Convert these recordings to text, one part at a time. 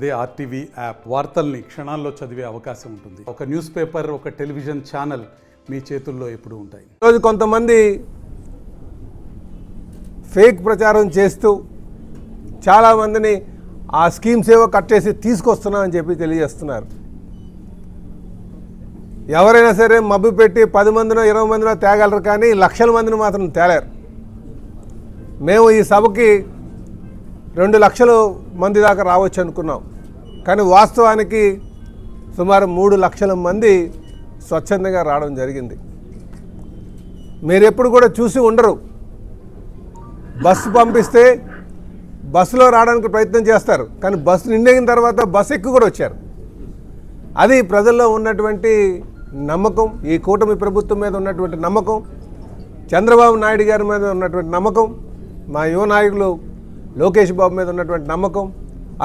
అదే RTV app వార్తల్ని క్షణాల్లో చదివే అవకాశం ఉంటుంది. ఒక న్యూస్ పేపర్, ఒక టెలివిజన్ ఛానల్ మీ చేతుల్లో ఎప్పుడూ ఉంటాయి. ఈరోజు కొంతమంది ఫేక్ ప్రచారం చేస్తూ చాలామందిని ఆ స్కీమ్స్ ఏవో కట్టేసి తీసుకొస్తున్నామని చెప్పి తెలియజేస్తున్నారు. ఎవరైనా సరే మబ్బు పెట్టి 10 మందినో 20 మందినో తేగలరు, కానీ లక్షల మందిని మాత్రం తేలేరు. మేము ఈ సభకి 2 లక్షల మంది దాకా రావచ్చు అనుకున్నాం, కానీ వాస్తవానికి సుమారు 3 లక్షల మంది స్వచ్ఛందంగా రావడం జరిగింది. మీరు ఎప్పుడు కూడా చూసి ఉండరు. బస్సు పంపిస్తే బస్సులో రావడానికి ప్రయత్నం చేస్తారు, కానీ బస్సు నిండిన తర్వాత బస్సు ఎక్కువ కూడా వచ్చారు. అది ప్రజల్లో ఉన్నటువంటి నమ్మకం, ఈ కూటమి ప్రభుత్వం మీద ఉన్నటువంటి నమ్మకం, చంద్రబాబు నాయుడు గారి మీద ఉన్నటువంటి నమ్మకం, మా యువ నాయకులు లోకేష్ బాబు మీద ఉన్నటువంటి నమ్మకం,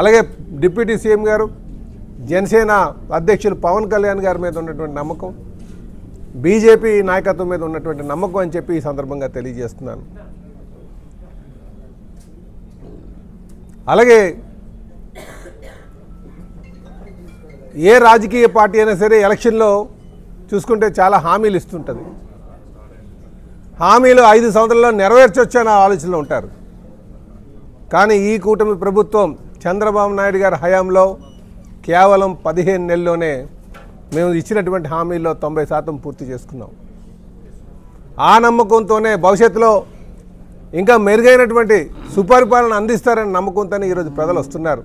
అలాగే డిప్యూటీ సీఎం గారు, జనసేన అధ్యక్షులు పవన్ కళ్యాణ్ గారి మీద ఉన్నటువంటి నమ్మకం, బీజేపీ నాయకత్వం మీద ఉన్నటువంటి నమ్మకం అని చెప్పి ఈ సందర్భంగా తెలియజేస్తున్నాను. అలాగే ఏ రాజకీయ పార్టీ అయినా సరే ఎలక్షన్లో చూసుకుంటే చాలా హామీలు ఇస్తుంటుంది. హామీలు 5 సంవత్సరాల్లో నెరవేర్చొచ్చు అనే ఆలోచనలో ఉంటారు. కానీ ఈ కూటమి ప్రభుత్వం చంద్రబాబు నాయుడు గారి హయాంలో కేవలం 15 నెలల్లోనే మేము ఇచ్చినటువంటి హామీల్లో 90% పూర్తి చేసుకున్నాం. ఆ నమ్మకంతోనే భవిష్యత్తులో ఇంకా మెరుగైనటువంటి సుపరిపాలన అందిస్తారని నమ్మకంతోనే ఈరోజు ప్రజలు వస్తున్నారు.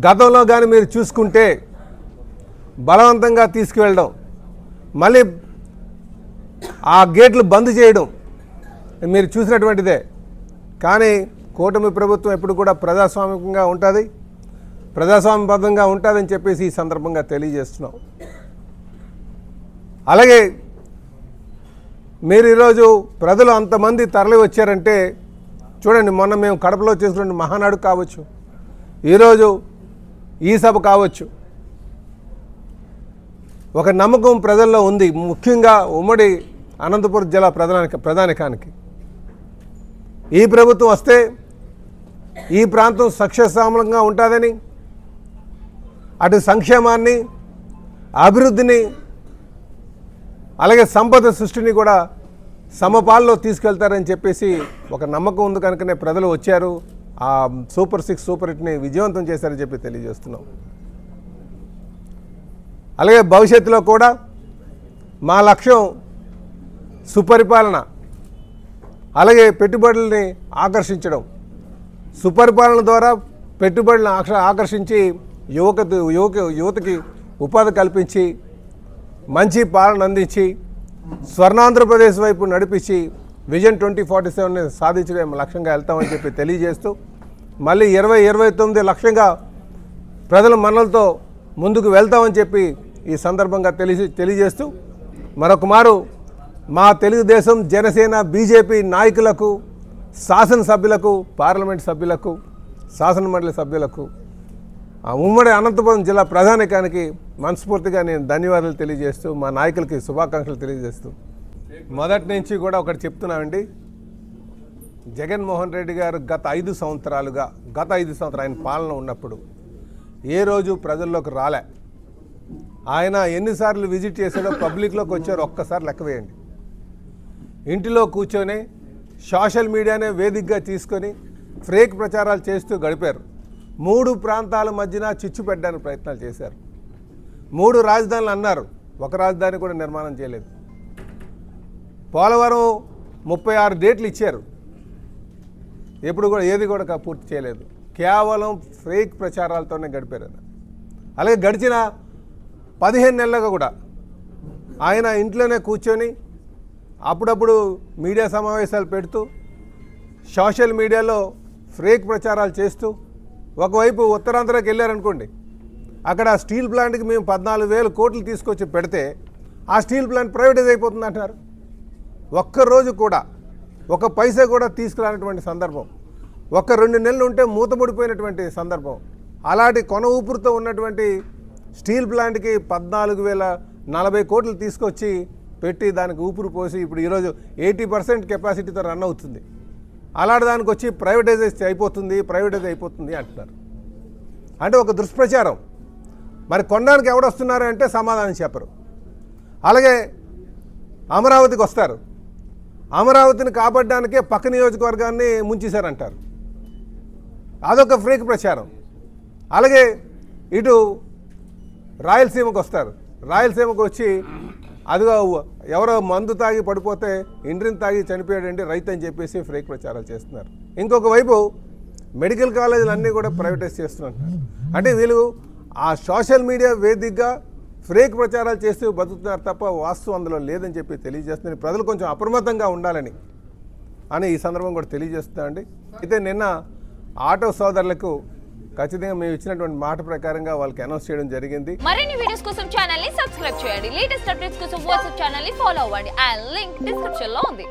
గతంలో కానీ మీరు చూసుకుంటే బలవంతంగా తీసుకువెళ్ళడం, మళ్ళీ ఆ గేట్లు బంద్ చేయడం మీరు చూసినటువంటిదే. కానీ కూటమి ప్రభుత్వం ఎప్పుడు కూడా ప్రజాస్వామికంగా ఉంటుంది, ప్రజాస్వామ్యబద్ధంగా ఉంటుందని చెప్పేసి ఈ సందర్భంగా తెలియజేస్తున్నాం. అలాగే మీరు ఈరోజు ప్రజలు అంతమంది తరలి వచ్చారంటే చూడండి, మొన్న మేము కడపలో చేసుకున్న మహానాడు కావచ్చు, ఈరోజు ఈ సభ కావచ్చు, ఒక నమ్మకం ప్రజల్లో ఉంది. ముఖ్యంగా ఉమ్మడి అనంతపురం జిల్లా ప్రధానికానికి ఈ ప్రభుత్వం వస్తే ఈ ప్రాంతం సస్యశ్యామలంగా ఉంటుందని, అటు సంక్షేమాన్ని, అభివృద్ధిని, అలాగే సంపద సృష్టిని కూడా సమపాల్లో తీసుకెళ్తారని చెప్పేసి ఒక నమ్మకం ఉంది. కనుకనే ప్రజలు వచ్చారు, ఆ సూపర్ 6 సూపర్ హిట్ని విజయవంతం చేశారని చెప్పి తెలియజేస్తున్నాం. అలాగే భవిష్యత్తులో కూడా మా లక్ష్యం సుపరిపాలన, అలాగే పెట్టుబడుల్ని ఆకర్షించడం. సుపరిపాలన ద్వారా పెట్టుబడులను ఆకర్షించి యువతకి ఉపాధి కల్పించి మంచి పాలన అందించి స్వర్ణాంధ్రప్రదేశ్ వైపు నడిపించి విజన్ 2047ని సాధించడం లక్ష్యంగా వెళ్తామని చెప్పి తెలియజేస్తూ, మళ్ళీ 2029 లక్ష్యంగా ప్రజల మన్నలతో ముందుకు వెళ్తామని చెప్పి ఈ సందర్భంగా తెలియజేస్తూ మరొకమారు మా తెలుగుదేశం, జనసేన, బీజేపీ నాయకులకు, శాసనసభ్యులకు, పార్లమెంట్ సభ్యులకు, శాసనమండలి సభ్యులకు, ఉమ్మడి అనంతపురం జిల్లా ప్రధానికానికి మనస్ఫూర్తిగా నేను ధన్యవాదాలు తెలియజేస్తూ, మా నాయకులకి శుభాకాంక్షలు తెలియజేస్తూ, మొదటి నుంచి కూడా ఒకటి చెప్తున్నామండి. జగన్మోహన్ రెడ్డి గారు గత 5 సంవత్సరాలు ఆయన పాలన ఉన్నప్పుడు ఏ రోజు ప్రజల్లోకి రాలే. ఆయన ఎన్నిసార్లు విజిట్ చేశాడో, పబ్లిక్లోకి వచ్చారో ఒక్కసారి లెక్క వేయండి. ఇంటిలో కూర్చొని సోషల్ మీడియానే వేదికగా తీసుకొని ఫేక్ ప్రచారాలు చేస్తూ గడిపారు. 3 ప్రాంతాల మధ్యన చిచ్చు పెట్టడానికి ప్రయత్నాలు చేశారు. 3 రాజధానులు అన్నారు, ఒక రాజధాని కూడా నిర్మాణం చేయలేదు. పోలవరం 36 డేట్లు ఇచ్చారు, ఎప్పుడు కూడా ఏది కూడా పూర్తి చేయలేదు. కేవలం ఫేక్ ప్రచారాలతోనే గడిపారు. అలాగే గడిచిన 15 నెలలుగా కూడా ఆయన ఇంట్లోనే కూర్చొని అప్పుడప్పుడు మీడియా సమావేశాలు పెడుతూ సోషల్ మీడియాలో ఫేక్ ప్రచారాలు చేస్తూ, ఒకవైపు ఉత్తరాంధ్రకి వెళ్ళారనుకోండి, అక్కడ స్టీల్ ప్లాంట్కి మేము 14,000 కోట్లు తీసుకొచ్చి పెడితే ఆ స్టీల్ ప్లాంట్ ప్రైవేటైజ్ అయిపోతుంది అంటున్నారు. ఒక్కరోజు కూడా ఒక పైసా కూడా తీసుకురానటువంటి సందర్భం, 1-2 నెలలు ఉంటే మూతపడిపోయినటువంటి సందర్భం. అలాంటి కొన ఊపిరితో ఉన్నటువంటి స్టీల్ ప్లాంట్కి 14,040 కోట్లు తీసుకొచ్చి పెట్టి దానికి ఊపిరి పోసి ఇప్పుడు ఈరోజు 80% కెపాసిటీతో రన్ అవుతుంది. అలాంటి దానికి వచ్చి ప్రైవేటైజ్ అయిపోతుంది అంటున్నారు. అంటే ఒక దుష్ప్రచారం. మరి కొనడానికి ఎవడొస్తున్నారు అంటే సమాధానం చెప్పరు. అలాగే అమరావతికి వస్తారు, అమరావతిని కాపాడడానికే పక్క నియోజకవర్గాన్ని ముంచేశారంటారు, అదొక ఫేక్ ప్రచారం. అలాగే ఇటు రాయలసీమకు వస్తారు, రాయలసీమకు వచ్చి అదిగో ఎవరో మందు తాగి పడిపోతే ఇండ్రిని తాగి చనిపోయాడండి రైతు అని చెప్పేసి ఫేక్ ప్రచారాలు చేస్తున్నారు. ఇంకొక వైపు మెడికల్ కాలేజీలు అన్నీ కూడా ప్రైవేటైజ్ చేస్తున్నారు. అంటే వీళ్ళు ఆ సోషల్ మీడియా వేదికగా ఫేక్ ప్రచారాలు చేస్తూ బతుకుతున్నారు తప్ప వాస్తవం అందులో లేదని చెప్పి తెలియజేస్తున్నారు. ప్రజలు కొంచెం అప్రమత్తంగా ఉండాలని ఈ సందర్భం కూడా తెలియజేస్తున్నామండి. అయితే నిన్న ఆటో సోదరులకు ఖచ్చితంగా మేము ఇచ్చినటువంటి మాట ప్రకారంగా వాళ్ళకి అనౌన్స్ చేయడం జరిగింది. మరిన్ని వీడియోస్ కోసం ఛానల్ ని సబ్స్క్రైబ్ చేయండి. లేటెస్ట్ అప్డేట్స్ కోసం వాట్సాప్ ఛానల్ ని ఫాలో అవ్వండి. ఆ లింక్ డిస్క్రిప్షన్ లో ఉంది.